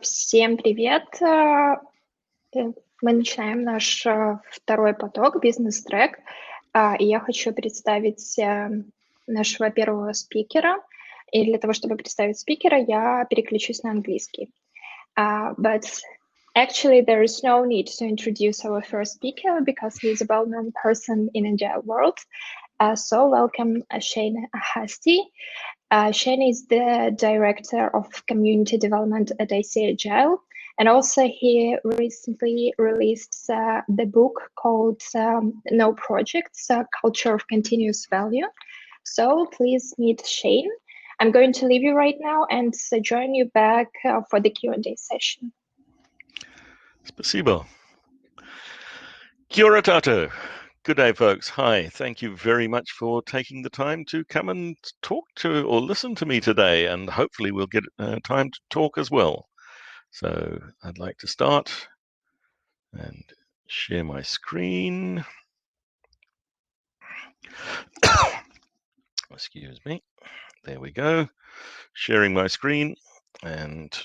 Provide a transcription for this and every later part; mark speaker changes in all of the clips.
Speaker 1: Всем привет! Мы начинаем наш второй поток, бизнес-трек. И я хочу представить нашего первого спикера. И для того, чтобы представить спикера, я переключусь на английский. But actually, there is no need to introduce our first speaker because he is a well-known person in agile world. So welcome Shane Hastie. Shane is the Director of Community Development at AC Agile, and also he recently released the book called No Projects, Culture of Continuous Value. So please meet Shane. I'm going to leave you right now and join you back for the Q&A session.
Speaker 2: Спасибо. Kia ora tātou. Good day, folks. Hi. Thank you very much for taking the time to come and talk to or listen to me today, and hopefully we'll get time to talk as well. So I'd like to start and share my screen. Excuse me. There we go. Sharing my screen and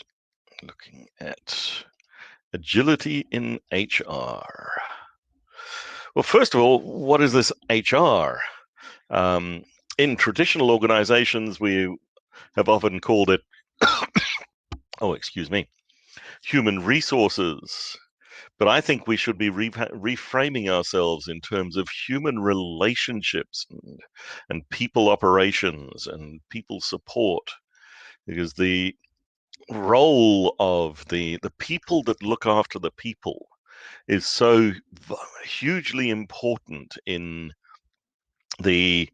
Speaker 2: looking at agility in HR. Well, first of all, what is this HR? In traditional organizations, we have often called it, human resources. But I think we should be reframing ourselves in terms of human relationships and people operations and people support, because the role of the people that look after the people is so hugely important in it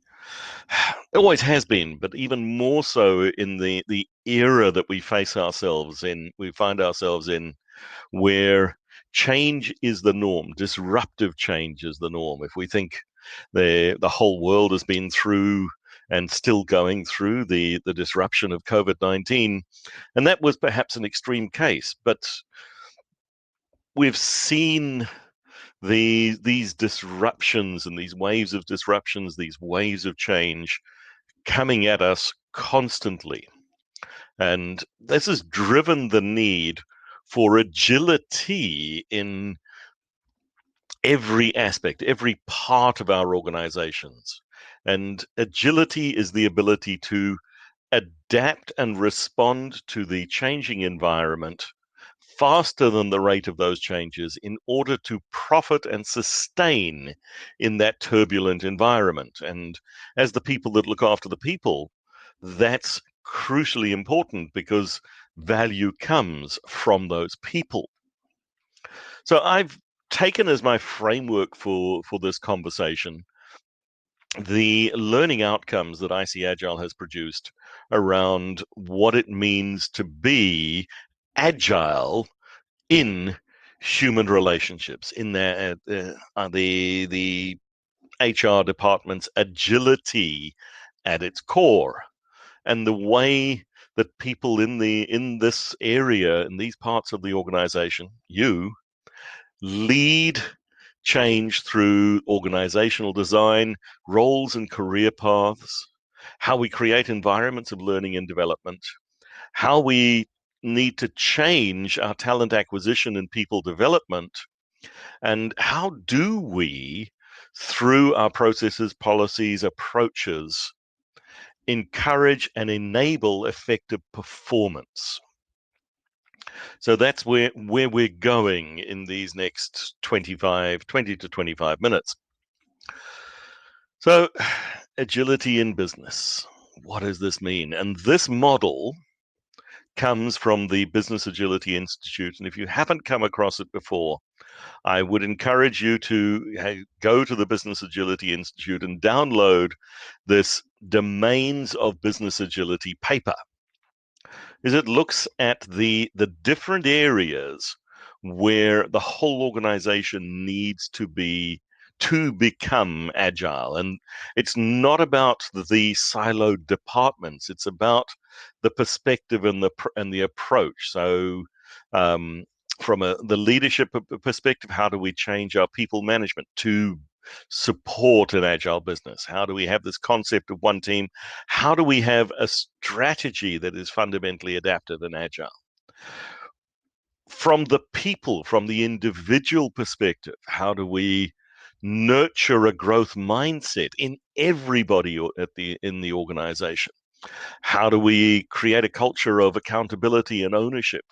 Speaker 2: always has been, but even more so in the era that we find ourselves in, where change is the norm, disruptive change is the norm. If we think the whole world has been through and still going through the disruption of COVID-19, and that was perhaps an extreme case, but we've seen these disruptions and these waves of disruptions, these waves of change coming at us constantly. And this has driven the need for agility in every aspect, every part of our organizations. And agility is the ability to adapt and respond to the changing environment faster than the rate of those changes in order to profit and sustain in that turbulent environment. And as the people that look after the people, that's crucially important because value comes from those people. So I've taken as my framework for this conversation the learning outcomes that IC Agile has produced around what it means to be agile in human relationships, in the HR department's agility at its core, and the way that people in this area, in these parts of the organization, lead change through organizational design, roles and career paths, how we create environments of learning and development, how we need to change our talent acquisition and people development, and how do we, through our processes, policies, approaches, encourage and enable effective performance. So that's where we're going in these next 20 to 25 minutes. So agility in business, what does this mean? And this model comes from the Business Agility Institute. And if you haven't come across it before, I would encourage you to go to the Business Agility Institute and download this Domains of Business Agility paper. It looks at the different areas where the whole organization needs to become agile. And it's not about the siloed departments. It's about the perspective and the approach. So from the leadership perspective, how do we change our people management to support an agile business? How do we have this concept of one team? How do we have a strategy that is fundamentally adaptive and agile? from the people, from the individual perspective, how do we nurture a growth mindset in everybody in the organization? How do we create a culture of accountability and ownership?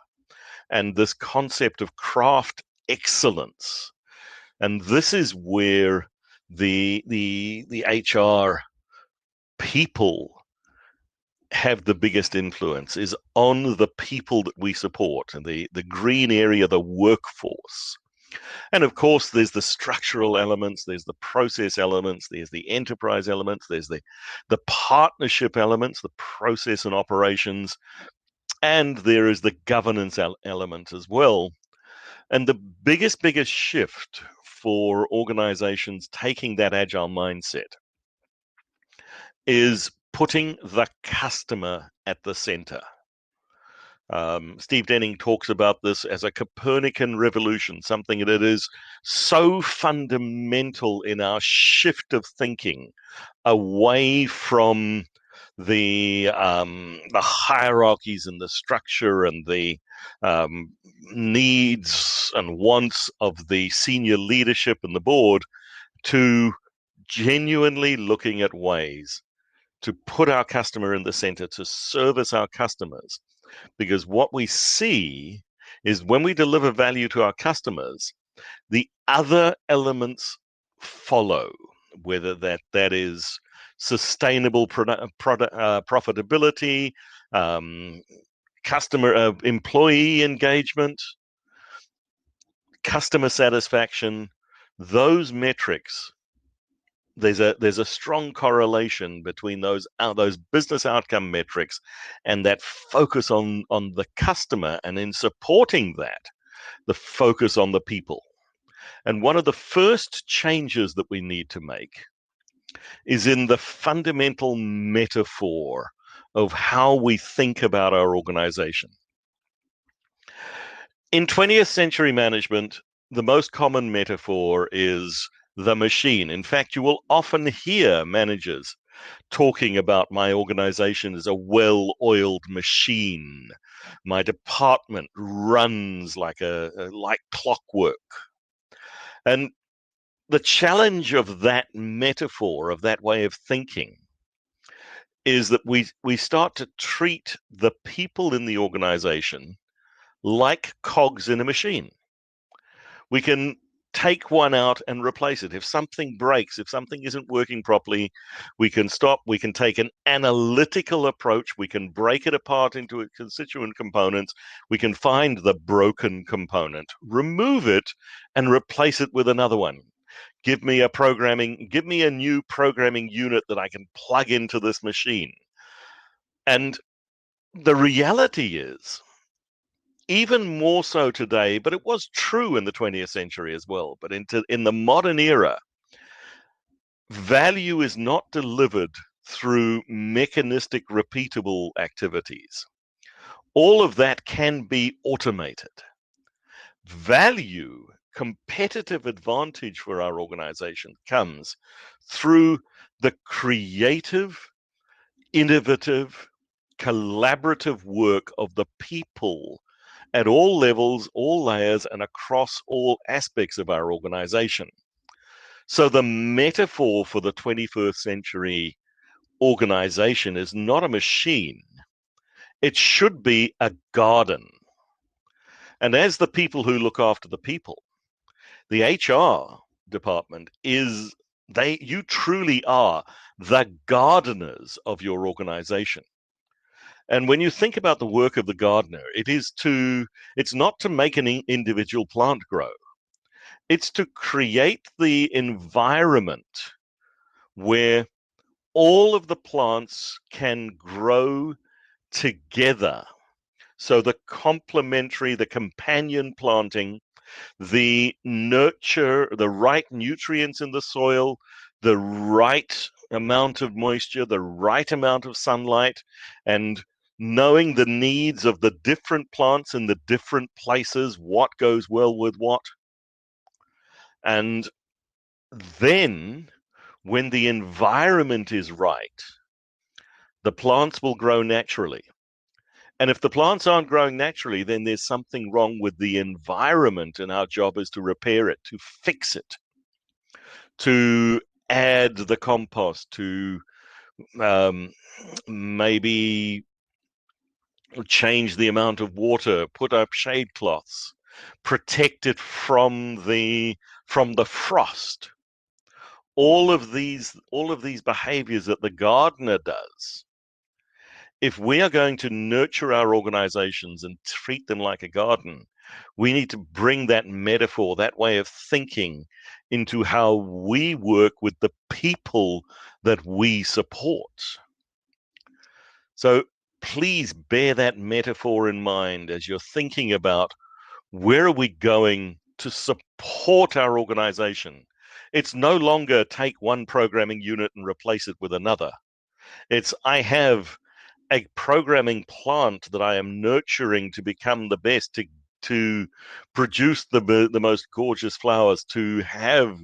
Speaker 2: And this concept of craft excellence. And this is where the HR people have the biggest influence, is on the people that we support, and the green area, the workforce. And of course, there's the structural elements, there's the process elements, there's the enterprise elements, there's the partnership elements, the process and operations, and there is the governance element as well. And the biggest shift for organizations taking that agile mindset is putting the customer at the center. Steve Denning talks about this as a Copernican revolution, something that is so fundamental in our shift of thinking away from the hierarchies and the structure and the needs and wants of the senior leadership and the board, to genuinely looking at ways to put our customer in the center, to service our customers. Because what we see is when we deliver value to our customers, the other elements follow, whether that is sustainable profitability, customer employee engagement, customer satisfaction. Those metrics, there's a strong correlation between those business outcome metrics and that focus on the customer, and in supporting that, the focus on the people. And one of the first changes that we need to make is in the fundamental metaphor of how we think about our organization. In 20th century management, the most common metaphor is the machine. In fact, you will often hear managers talking about my organization as a well-oiled machine. My department runs like clockwork. And the challenge of that metaphor, of that way of thinking, is that we start to treat the people in the organization like cogs in a machine. We can take one out and replace it. If something breaks, if something isn't working properly, we can stop. We can take an analytical approach. We can break it apart into its constituent components. We can find the broken component, remove it, and replace it with another one. Give me a new programming unit that I can plug into this machine. And the reality is, even more so today, but it was true in the 20th century as well, but in the modern era, value is not delivered through mechanistic, repeatable activities. All of that can be automated. Value, competitive advantage for our organization, comes through the creative, innovative, collaborative work of the people at all levels, all layers, and across all aspects of our organization. So the metaphor for the 21st century organization is not a machine. It should be a garden. And as the people who look after the people, the HR department you truly are the gardeners of your organization. And when you think about the work of the gardener, it's not to make an individual plant grow. It's to create the environment where all of the plants can grow together. So the complementary, the companion planting, the nurture, the right nutrients in the soil, the right amount of moisture, the right amount of sunlight, and knowing the needs of the different plants in the different places, what goes well with what. And then when the environment is right, the plants will grow naturally. And if the plants aren't growing naturally, then there's something wrong with the environment, and our job is to repair it, to fix it, to add the compost, to maybe change the amount of water, put up shade cloths, protect it from the frost. All of these behaviors that the gardener does, if we are going to nurture our organizations and treat them like a garden, we need to bring that metaphor, that way of thinking, into how we work with the people that we support. So please bear that metaphor in mind as you're thinking about where are we going to support our organization. It's no longer take one programming unit and replace it with another. It's I have a programming plant that I am nurturing to become the best, to produce the most gorgeous flowers, to have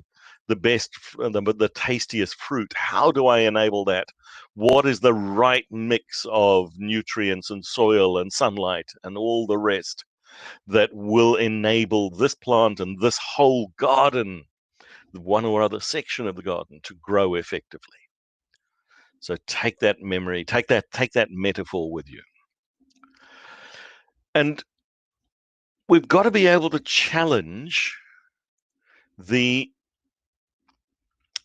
Speaker 2: the best, the tastiest fruit. How do I enable that? What is the right mix of nutrients and soil and sunlight and all the rest that will enable this plant and this whole garden, one or other section of the garden, to grow effectively? So take that memory, take that metaphor with you. And we've got to be able to challenge the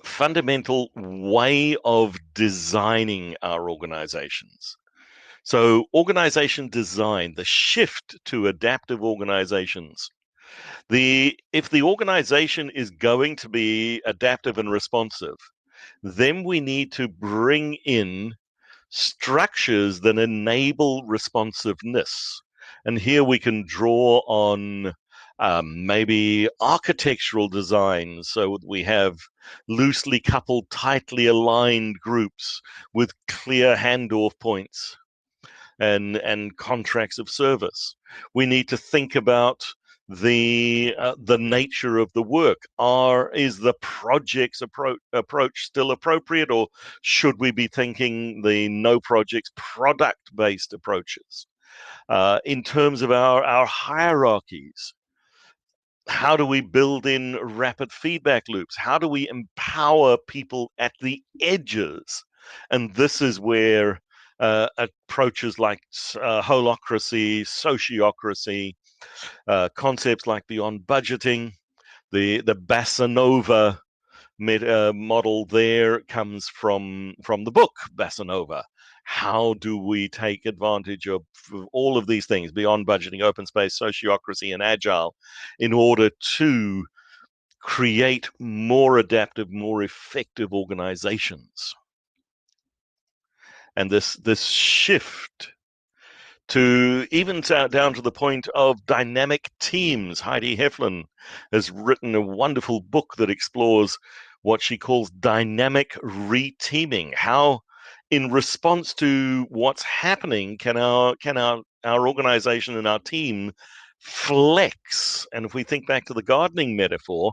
Speaker 2: fundamental way of designing our organizations. So organization design, the shift to adaptive organizations. If the organization is going to be adaptive and responsive, then we need to bring in structures that enable responsiveness. And here we can draw on maybe architectural design, so we have loosely coupled, tightly aligned groups with clear handoff points and contracts of service. We need to think about the nature of the work. Is the project's approach still appropriate, or should we be thinking the no projects product-based approaches? In terms of our hierarchies, how do we build in rapid feedback loops? How do we empower people at the edges? And this is where approaches like holacracy, sociocracy, concepts like beyond budgeting, the Bassanova model there comes from the book Bassanova. How do we take advantage of all of these things, beyond budgeting, open space, sociocracy, and agile, in order to create more adaptive, more effective organizations? And this shift to even down to the point of dynamic teams. Heidi Heflin has written a wonderful book that explores what she calls dynamic reteaming. How, in response to what's happening, can our organization and our team flex? And if we think back to the gardening metaphor,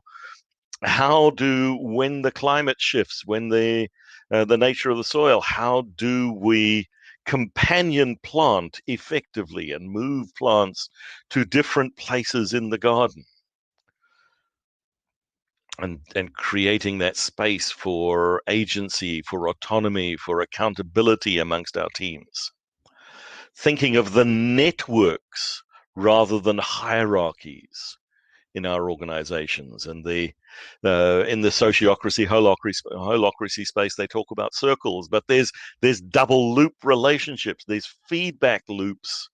Speaker 2: when the climate shifts, when the nature of the soil, how do we companion plant effectively and move plants to different places in the garden, and creating that space for agency, for autonomy, for accountability amongst our teams? Thinking of the networks rather than hierarchies in our organizations. And in the sociocracy, holacracy space, they talk about circles, but there's double loop relationships, there's feedback loops,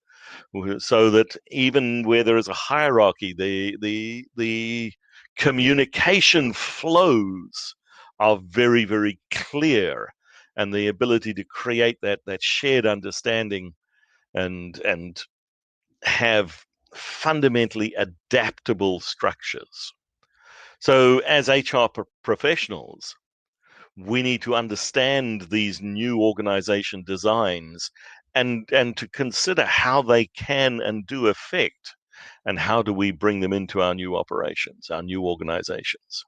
Speaker 2: so that even where there is a hierarchy, the communication flows are very, very clear, and the ability to create that shared understanding and have fundamentally adaptable structures. So as HR professionals, we need to understand these new organization designs and to consider how they can and do affect, and how do we bring them into our new operations, our new organizations.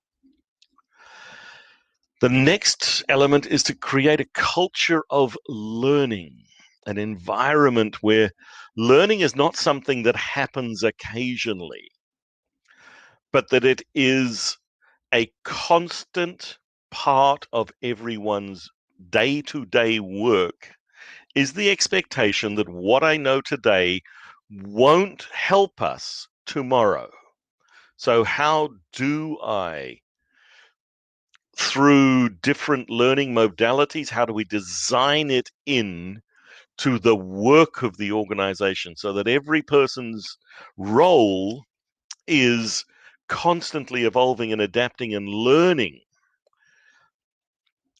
Speaker 2: The next element is to create a culture of learning. an environment where learning is not something that happens occasionally, but that it is a constant part of everyone's day-to-day work, is the expectation that what I know today won't help us tomorrow. So how do I, through different learning modalities, how do we design it in to the work of the organization so that every person's role is constantly evolving and adapting and learning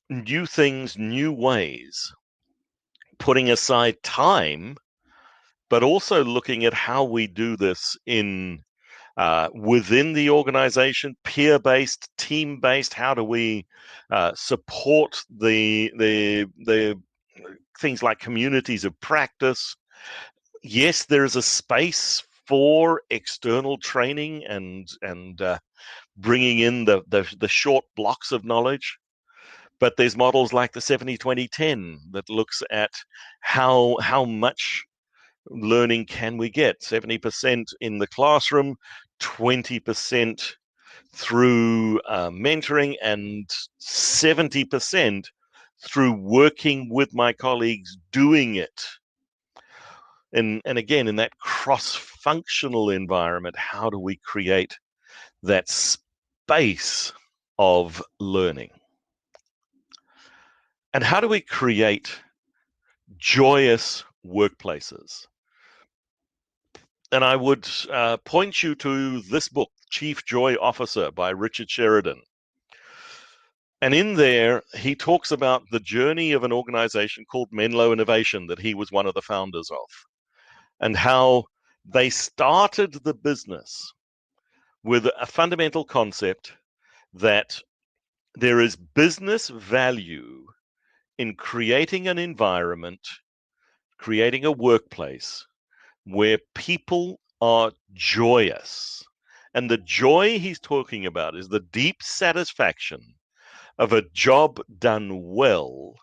Speaker 2: new things, new ways, putting aside time, but also looking at how we do this in within the organization, peer-based, team-based. How do we support the things like communities of practice? Yes, there is a space for external training and bringing in the short blocks of knowledge, but there's models like the 70-20-10 that looks at how much learning can we get. 70% in the classroom, 20% through mentoring, and 70% through working with my colleagues doing it. And again, in that cross-functional environment, how do we create that space of learning? And how do we create joyous workplaces? And I would point you to this book, Chief Joy Officer by Richard Sheridan. And in there, he talks about the journey of an organization called Menlo Innovation that he was one of the founders of, and how they started the business with a fundamental concept that there is business value in creating an environment, creating a workplace where people are joyous. And the joy he's talking about is the deep satisfaction of a job done well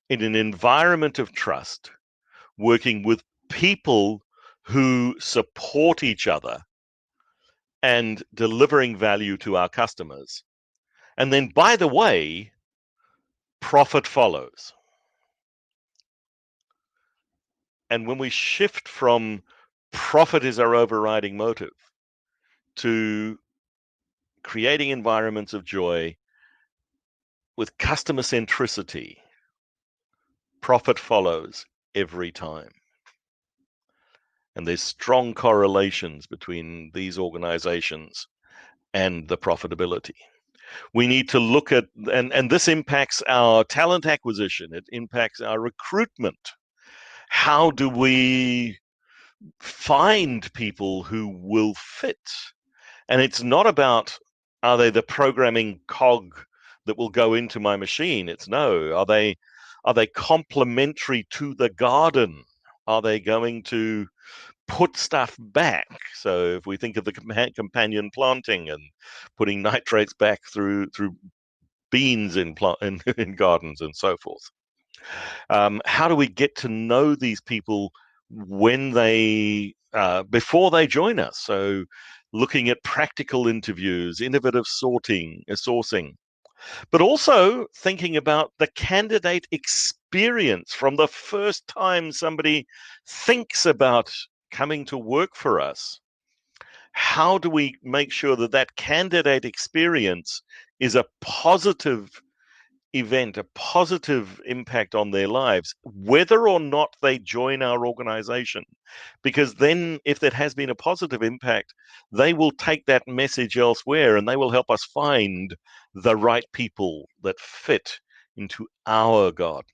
Speaker 2: in an environment of trust, working with people who support each other and delivering value to our customers. And then, by the way, profit follows. And when we shift from profit is our overriding motive to creating environments of joy with customer centricity, profit follows every time. And there's strong correlations between these organizations and the profitability. We need to look at, and this impacts our talent acquisition, it impacts our recruitment. How do we find people who will fit? And it's not about, are they the programming cog that will go into my machine? It's no, are they complementary to the garden? Are they going to put stuff back? So if we think of the companion planting and putting nitrates back through beans in gardens and so forth. How do we get to know these people when they before they join us? So looking at practical interviews, innovative sourcing, but also thinking about the candidate experience from the first time somebody thinks about coming to work for us. How do we make sure that that candidate experience is a positive event, a positive impact on their lives, whether or not they join our organization? Because then if there has been a positive impact, they will take that message elsewhere and they will help us find the right people that fit into our garden.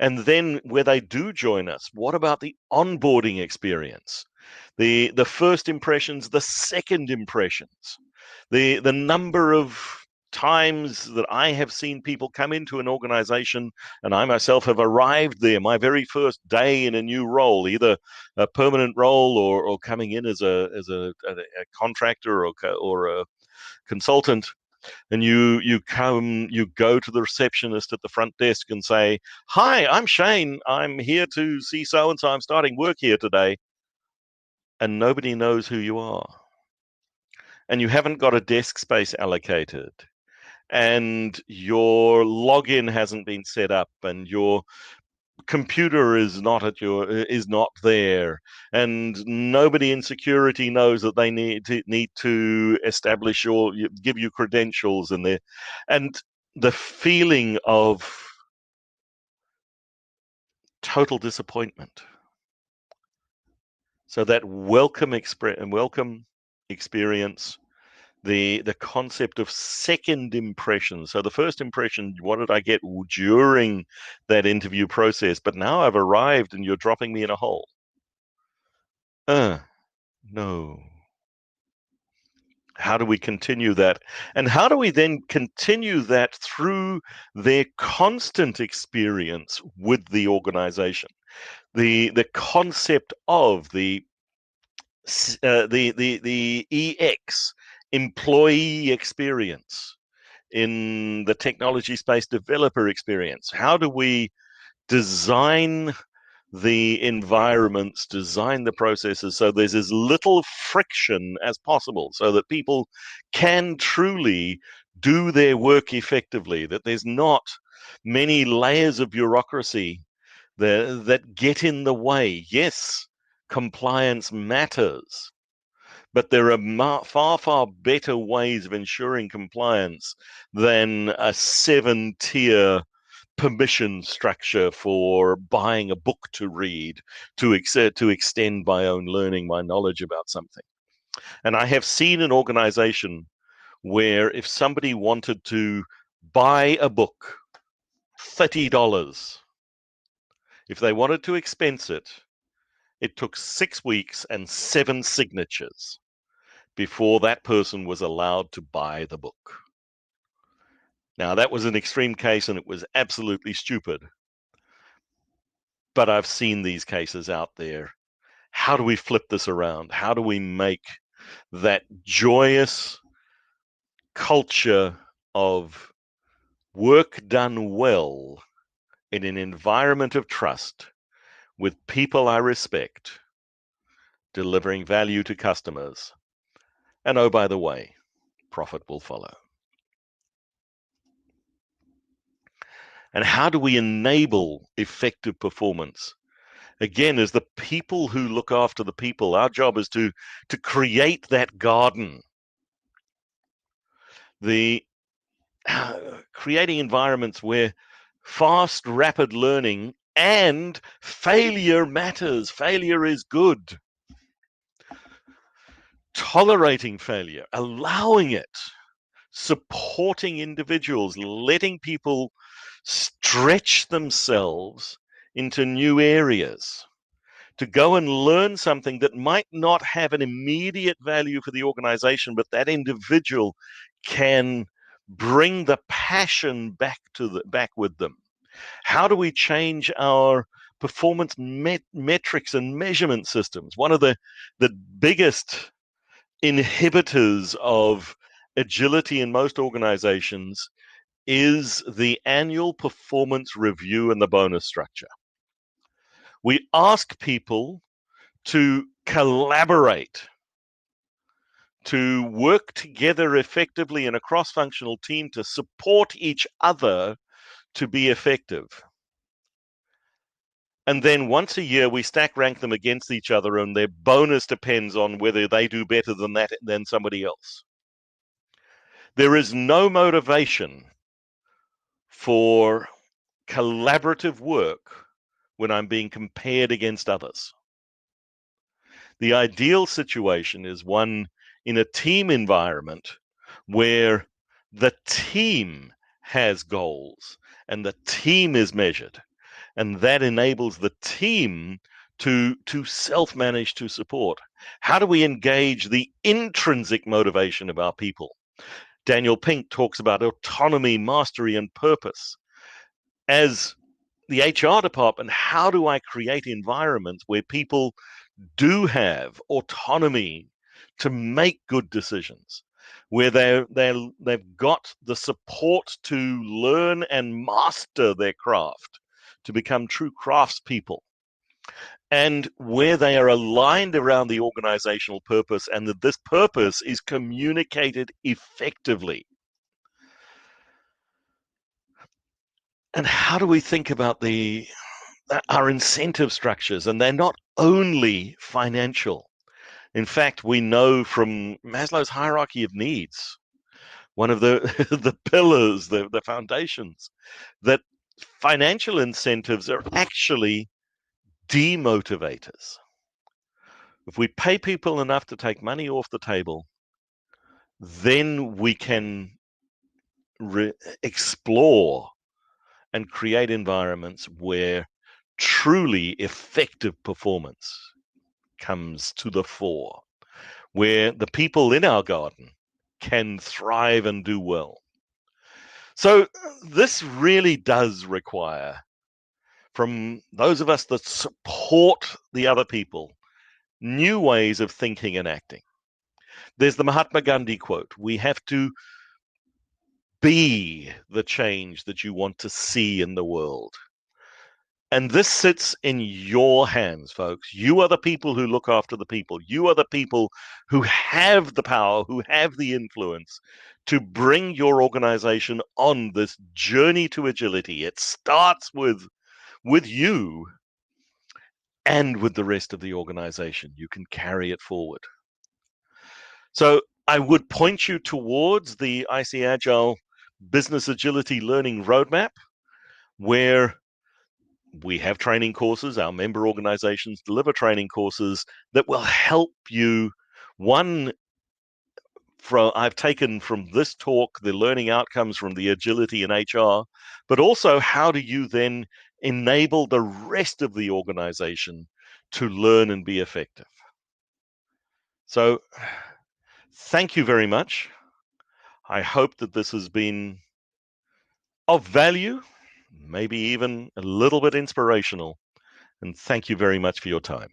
Speaker 2: And then where they do join us, what about the onboarding experience? The first impressions, the second impressions, the number of times that I have seen people come into an organization, and I myself have arrived there my very first day in a new role, either a permanent role or coming in as a contractor or a consultant, And you go to the receptionist at the front desk and say, "Hi, I'm Shane. I'm here to see so and so. I'm starting work here today." And nobody knows who you are. And you haven't got a desk space allocated. And your login hasn't been set up, and your computer is not there, and nobody in security knows that they need to establish or give you credentials in there, and the feeling of total disappointment. So that welcome experience, the concept of second impression. So the first impression, what did I get during that interview process? But now I've arrived and you're dropping me in a hole. No. How do we continue that? And how do we then continue that through their constant experience with the organization? The concept of the EX, employee experience, in the technology space, developer experience. How do we design the environments, design the processes so there's as little friction as possible, so that people can truly do their work effectively, that there's not many layers of bureaucracy that get in the way? Yes, compliance matters, but there are far better ways of ensuring compliance than a 7-tier permission structure for buying a book to read to extend my own learning, my knowledge about something. And I have seen an organization where if somebody wanted to buy a book, $30, if they wanted to expense it, it took 6 weeks and 7 signatures before that person was allowed to buy the book. Now, that was an extreme case and it was absolutely stupid. But I've seen these cases out there. How do we flip this around? How do we make that joyous culture of work done well in an environment of trust with people I respect, delivering value to customers? And oh, by the way, profit will follow. And how do we enable effective performance? Again, as the people who look after the people, our job is to create that garden. The creating environments where fast, rapid learning and failure matters. Failure is good. Tolerating failure, allowing it, supporting individuals, letting people stretch themselves into new areas, to go and learn something that might not have an immediate value for the organization, but that individual can bring the passion back with them. How do we change our performance metrics and measurement systems? One of the biggest inhibitors of agility in most organizations is the annual performance review and the bonus structure. We ask people to collaborate, to work together effectively in a cross-functional team to support each other to be effective. And then once a year, we stack rank them against each other, and their bonus depends on whether they do better than somebody else. There is no motivation for collaborative work when I'm being compared against others. The ideal situation is one in a team environment where the team has goals and the team is measured, and that enables the team to self-manage, to support. How do we engage the intrinsic motivation of our people? Daniel Pink talks about autonomy, mastery, and purpose. As the HR department, how do I create environments where people do have autonomy to make good decisions, where they've got the support to learn and master their craft, to become true craftspeople, and where they are aligned around the organizational purpose, and that this purpose is communicated effectively. And how do we think about our incentive structures? And they're not only financial. In fact, we know from Maslow's hierarchy of needs, one of the the pillars, the foundations, that financial incentives are actually demotivators. If we pay people enough to take money off the table, then we can explore and create environments where truly effective performance comes to the fore, where the people in our garden can thrive and do well. So this really does require, from those of us that support the other people, new ways of thinking and acting. There's the Mahatma Gandhi quote, we have to be the change that you want to see in the world. And this sits in your hands, folks. You are the people who look after the people. You are the people who have the power, who have the influence to bring your organization on this journey to agility. It starts with you and with the rest of the organization. You can carry it forward. So I would point you towards the IC Agile Business Agility Learning Roadmap, where we have training courses. Our member organizations deliver training courses that will help you. I've taken from this talk the learning outcomes from the agility in HR, but also how do you then enable the rest of the organization to learn and be effective. So thank you very much. I hope that this has been of value, maybe even a little bit inspirational. And thank you very much for your time.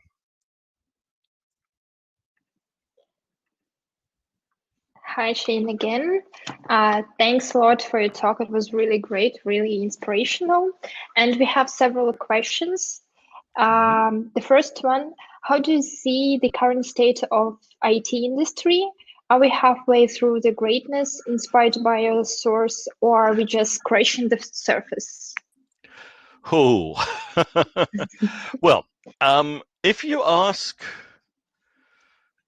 Speaker 1: Hi, Shane, again. Thanks a lot for your talk. It was really great, really inspirational. And we have several questions. The first one, how do you see the current state of IT industry? Are we halfway through the greatness inspired by a source, or are we just scratching the surface?
Speaker 2: Oh, well, if you ask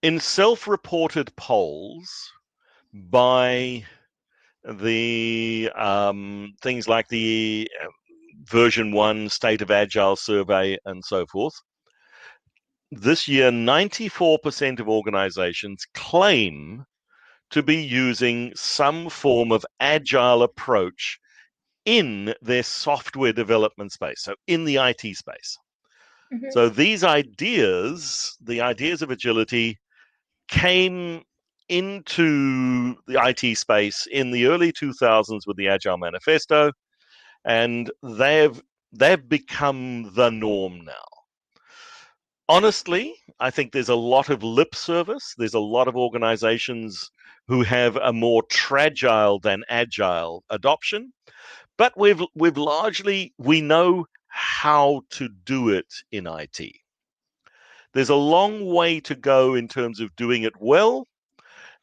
Speaker 2: in self-reported polls by the things like the version 1 State of Agile survey and so forth, this year 94% of organizations claim to be using some form of agile approach in their software development space, so in the IT space.
Speaker 1: Mm-hmm.
Speaker 2: So these ideas, the ideas of agility, came into the IT space in the early 2000s with the Agile Manifesto, and they've become the norm now. Honestly, I think there's a lot of lip service. There's a lot of organizations who have a more tragile than agile adoption, but we've largely, we know how to do it in IT. There's a long way to go in terms of doing it well.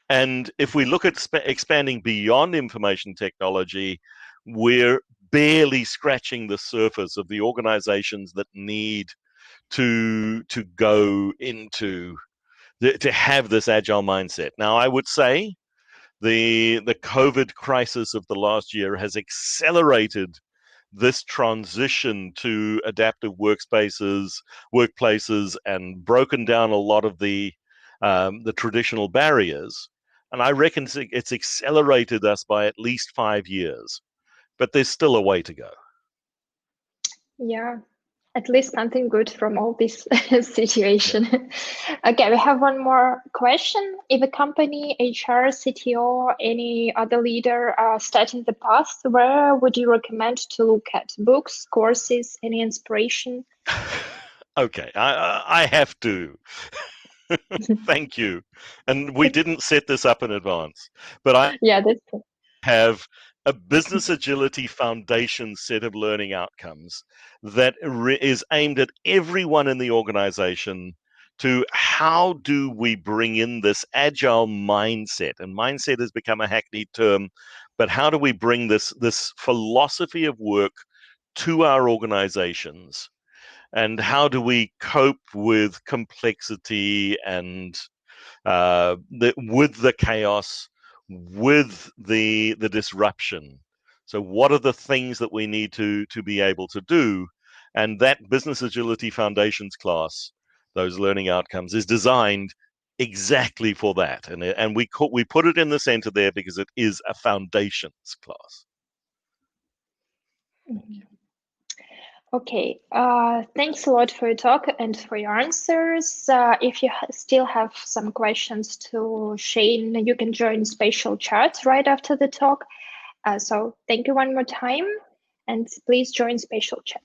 Speaker 2: And if we look at expanding beyond information technology, we're barely scratching the surface of the organizations that need to go into to have this agile mindset. Now, I would say the COVID crisis of the last year has accelerated this transition to adaptive workplaces, and broken down a lot of the traditional barriers. And I reckon it's accelerated us by at least 5 years, but there's still a way to go.
Speaker 1: Yeah, at least something good from all this situation. Yeah. Okay, we have one more question. If a company, HR, CTO, or any other leader are starting the path, where would you recommend to look at? Books, courses, any inspiration?
Speaker 2: Okay, I have to. Thank you. And we didn't set this up in advance, but I
Speaker 1: Yeah, that's true.
Speaker 2: have a business agility foundation set of learning outcomes that is aimed at everyone in the organization to how do we bring in this agile mindset. And mindset has become a hackneyed term, but how do we bring this philosophy of work to our organizations, and how do we cope with complexity and with the chaos, with the disruption. So what are the things that we need to be able to do? And that Business Agility Foundations class, those learning outcomes, is designed exactly for that. And we put it in the center there because it is a foundations class.
Speaker 1: Okay, thanks a lot for your talk and for your answers. If you still have some questions to Shane, you can join special chat right after the talk. So thank you one more time, and please join special chat.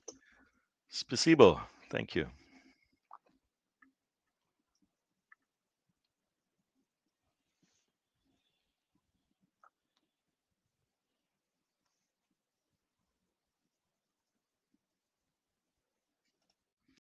Speaker 2: Спасибо. Thank you.